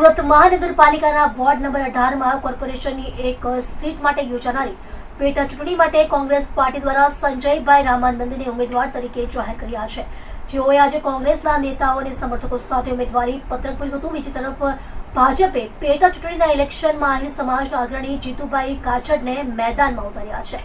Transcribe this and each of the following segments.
સુરત મહાનગરપાલિકાના ward number 18 માં કોર્પોરેશનની એક સીટ માટે યોજાનારી પેટા ચૂંટણી માટે કોંગ્રેસ પાર્ટી દ્વારા સંજયભાઈ રામાનંદને ઉમેદવાર તરીકે જાહેર કર્યા છે, જેઓએ આજે કોંગ્રેસના નેતાઓ અને સમર્થકો સાથે ઉમેદવારી પત્રક ભર્યું હતું। બીજી તરફ ભાજપે પેટા ચૂંટણીના ઇલેક્શનમાં આહિર સમાજના અગ્રણી જીતુભાઈ કાછડને મેદાનમાં ઉતાર્યા છે।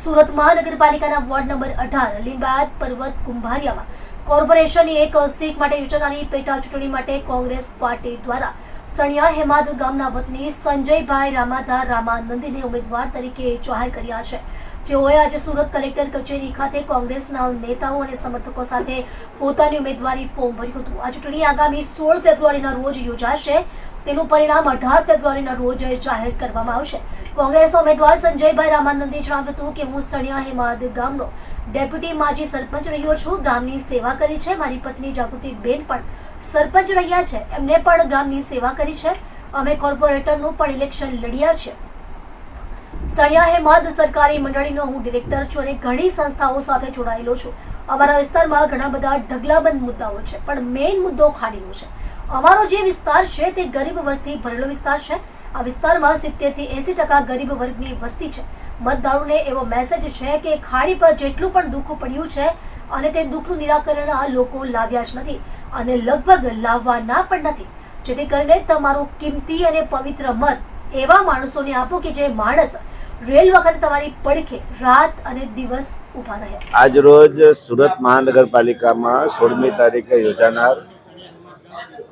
સુરત મહાનગરપાલિકાના વોર્ડ નંબર 18 લીંબાયત પર્વત કુંભારિયામાં કોર્પોરેશનની એક સીટ માટે યોજાનારી પેટા ચૂંટણી માટે કોંગ્રેસ પાર્ટી દ્વારા સણિયા હેમાદ ગામના વતની સંજયભાઈ રામાધા રામાનંદને ઉમેદવાર તરીકે જાહેર કર્યા છે, જેઓએ આજે સુરત કલેક્ટર કચેરી ખાતે કોંગ્રેસના નેતાઓ અને સમર્થકો સાથે પોતાની ઉમેદવારી ફોર્મ ભર્યું હતું। આ ચૂંટણી આગામી 16 ફેબ્રુઆરીના રોજ યોજાશે, તેનું પરિણામ 18 ફેબ્રુઆરીના રોજ જાહેર કરવામાં આવશે। કોંગ્રેસના ઉમેદવાર સંજયભાઈ રામાનંદે જણાવ્યું હતું કે હું સણિયા હેમાદ ગામનો ડેપ્યુટી માજી સરપંચ રહ્યો છું, ગામની સેવા કરી છે। મારી પત્ની જાગૃતિબેન પણ સરપંચ રહ્યા છે, એમને પણ ગામની સેવા કરી છે। અમે કોર્પોરેટરનું પણ ઇલેક્શન લડ્યા છે। સણિયા હેમાદ સરકારી મંડળીનો હું ડિરેક્ટર છું અને ઘણી સંસ્થાઓ સાથે જોડાયેલો છું। અમારા વિસ્તારમાં ઘણા બધા ઢગલાબંધ મુદ્દાઓ છે, પણ મેઇન મુદ્દો ખાડીનો છે। અમારો જે વિસ્તાર છે તે ગરીબ વર્ગથી ભરેલો વિસ્તાર છે। આ વિસ્તારમાં 70 થી 80% ગરીબ વર્ગની વસ્તી છે। મતદારોને એવો મેસેજ છે કે ખાડી પર જેટલું પણ દુઃખ પડ્યું છે અને તે દુઃખનું નિરાકરણ આ લોકો લાવ્યા જ નથી અને લગભગ લાવવાના પણ નથી, જેથી કરીને તમારો કિંમતી અને પવિત્ર મત એવા માણસોને આપો કે જે માણસ રેલ વખતે તમારી પડખે રાત અને દિવસ ઊભા રહે। આજ રોજ સુરત મહાનગરપાલિકામાં 16મી તારીખે યોજાનાર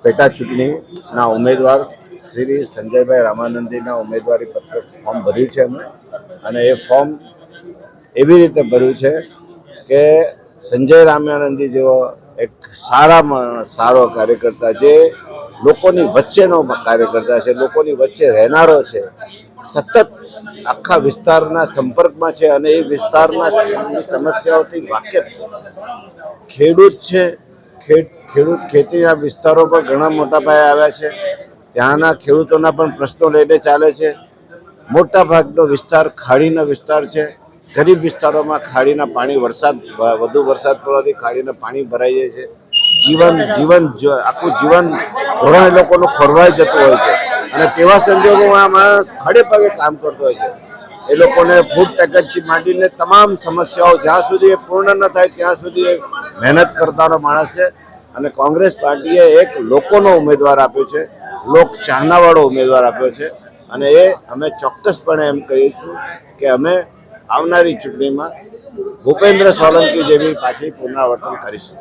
પેટા ચૂંટણીના ઉમેદવાર શ્રી સંજયભાઈ રામાનંદજીના ઉમેદવારી પત્ર ફોર્મ ભર્યું છે અમે, અને એ ફોર્મ એવી રીતે ભર્યું છે કે સંજય રામાનંદી જેવો એક સારો કાર્યકર્તા, જે લોકોની વચ્ચેનો કાર્યકર્તા છે, લોકોની વચ્ચે રહેનારો છે, સતત આખા વિસ્તારના સંપર્કમાં છે અને એ વિસ્તારના સમસ્યાઓથી વાકેફ છે। ખેડૂત છે, ખેડૂત ખેતીના વિસ્તારો પર ઘણા મોટા પાયે આવ્યા છે, ત્યાંના ખેડૂતોના પણ પ્રશ્નો લઈને ચાલે છે। મોટા ભાગનો વિસ્તાર ખાડીનો વિસ્તાર છે। ગરીબ વિસ્તારોમાં ખાડીના પાણી વધુ વરસાદ પડવાથી ખાડીના પાણી ભરાઈ જાય છે। આખું જીવન ધોરણ એ લોકોનું ખોરવાઈ જતું હોય છે અને તેવા સંજોગોમાં આ માણસ ખડે પગે કામ કરતો હોય છે। એ લોકોને ફૂડ પેકેટથી માંડીને તમામ સમસ્યાઓ જ્યાં સુધી એ પૂર્ણ ન થાય ત્યાં સુધી એ મહેનત કરતાનો માણસ છે અને કોંગ્રેસ પાર્ટીએ એક લોકોનો ઉમેદવાર આપ્યો છે, લોક ચાહનાવાળો ઉમેદવાર આપ્યો છે અને એ અમે ચોક્કસપણે એમ કહીશું કે અમે આવનારી ચૂંટણીમાં ભૂપેન્દ્ર સોલંકી જેવી પાછી પુનરાવર્તન કરીશું।